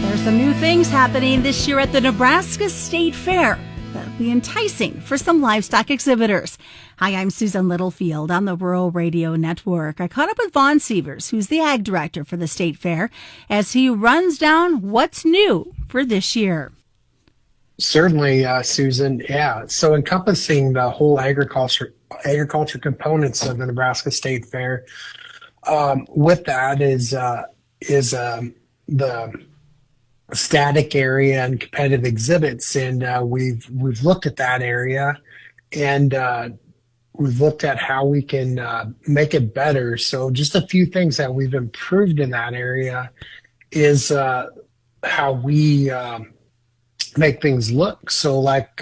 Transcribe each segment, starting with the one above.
There's some new things happening this year at the Nebraska State Fair that'll be enticing for some livestock exhibitors. Hi, I'm Susan Littlefield on the Rural Radio Network. I caught up with Vaughn Sievers, who's the ag director for the State Fair, as he runs down what's new for this year. Certainly, Susan. Yeah. So encompassing the whole agriculture components of the Nebraska State Fair, with that is the static area and competitive exhibits, and we've looked at that area, and we've looked at how we can make it better. So just a few things that we've improved in that area is how we make things look. So like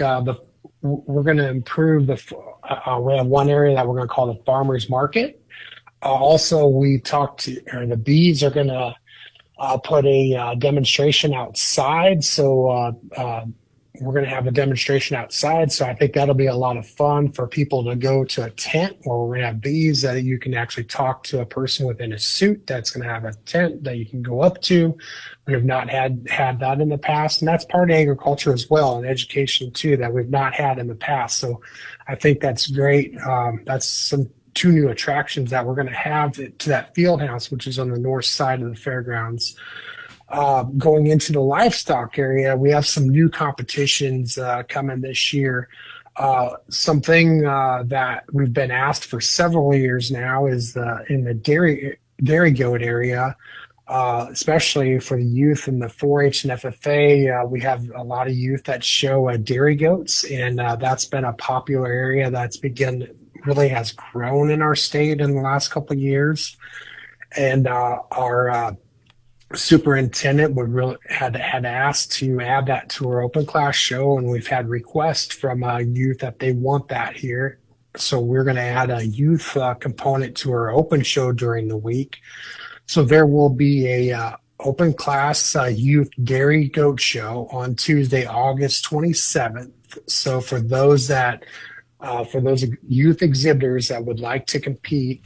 we're going to improve we have one area that we're going to call the farmers market. Also, the bees are going to put a demonstration outside. So we're going to have a demonstration outside. So I think that'll be a lot of fun for people to go to a tent where we're going to have bees that you can actually talk to a person within a suit that's going to have a tent that you can go up to. We have not had that in the past. And that's part of agriculture as well, and education too, that we've not had in the past. So I think that's great. That's two new attractions that we're going to have to that field house, which is on the north side of the fairgrounds. Going into the livestock area, we have some new competitions coming this year. Something that we've been asked for several years now is in the dairy goat area, especially for the youth in the 4-H and FFA. We have a lot of youth that show dairy goats, and that's been a popular area that's really has grown in our state in the last couple of years. And our superintendent had asked to add that to our open class show, and we've had requests from youth that they want that here. So we're going to add a youth component to our open show during the week. So there will be a open class youth dairy goat show on Tuesday, August 27th. So for those youth exhibitors that would like to compete,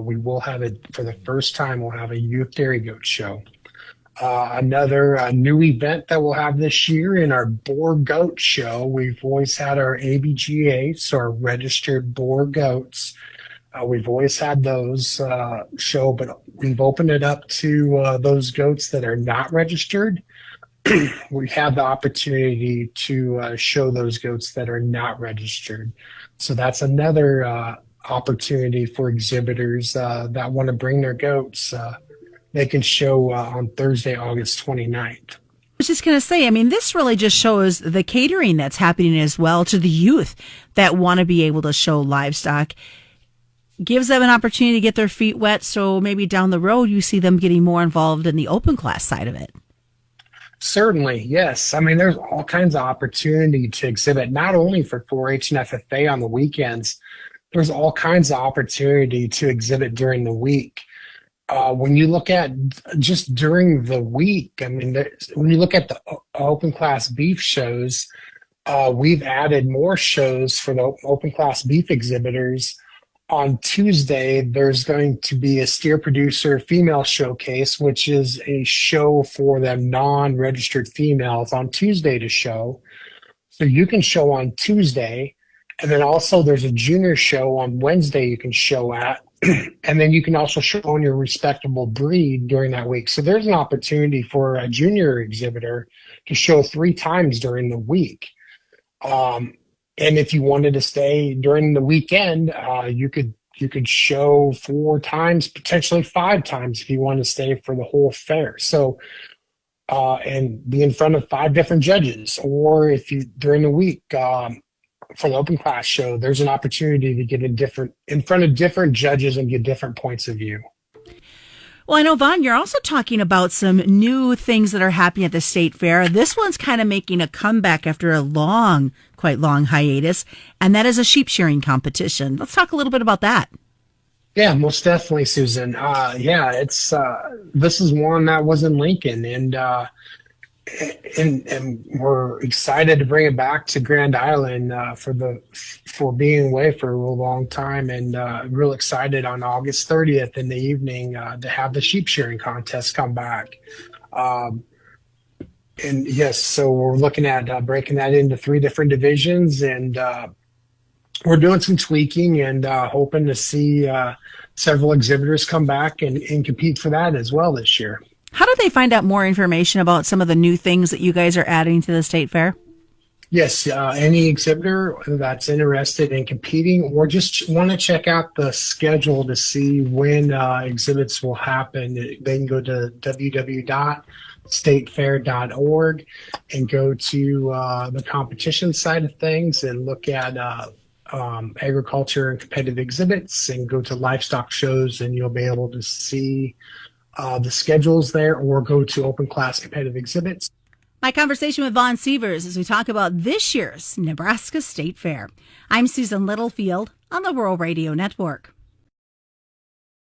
we will have it for the first time. We'll have a youth dairy goat show. Another new event that we'll have this year in our boar goat show. We've always had our ABGA, so our registered boar goats. We've always had those show, but we've opened it up to those goats that are not registered. We have the opportunity to show those goats that are not registered. So that's another opportunity for exhibitors that want to bring their goats. They can show on Thursday, August 29th. I was just going to say, this really just shows the catering that's happening as well to the youth that want to be able to show livestock. Gives them an opportunity to get their feet wet, so maybe down the road you see them getting more involved in the open class side of it. Certainly, yes. There's all kinds of opportunity to exhibit, not only for 4-H and FFA on the weekends. There's all kinds of opportunity to exhibit during the week. When you look at just during the week, when you look at the open class beef shows, we've added more shows for the open class beef exhibitors. On Tuesday, there's going to be a steer producer female showcase, which is a show for the non-registered females on Tuesday to show. So you can show on Tuesday. And then also there's a junior show on Wednesday you can show at. And then you can also show on your respectable breed during that week. So there's an opportunity for a junior exhibitor to show 3 times during the week. And if you wanted to stay during the weekend, you could show 4 times, potentially 5 times if you want to stay for the whole fair. So, and be in front of 5 different judges, or if you during the week for the open class show, there's an opportunity to get in front of different judges and get different points of view. Well, I know, Vaughn, you're also talking about some new things that are happening at the State Fair. This one's kind of making a comeback after a quite long hiatus, and that is a sheep shearing competition. Let's talk a little bit about that. Yeah, most definitely, Susan. It's this is one that was in Lincoln, and we're excited to bring it back to Grand Island for being away for a real long time, and real excited on August 30th in the evening to have the sheep shearing contest come back. And yes, so we're looking at breaking that into three different divisions, and we're doing some tweaking and hoping to see several exhibitors come back and compete for that as well this year. How do they find out more information about some of the new things that you guys are adding to the state fair? Yes, any exhibitor that's interested in competing or just want to check out the schedule to see when exhibits will happen, they can go to www.statefair.org and go to the competition side of things and look at agriculture and competitive exhibits, and go to livestock shows, and you'll be able to see the schedules there, or go to open class competitive exhibits. My conversation with Vaughn Sievers as we talk about this year's Nebraska State Fair. I'm Susan Littlefield on the Rural Radio Network.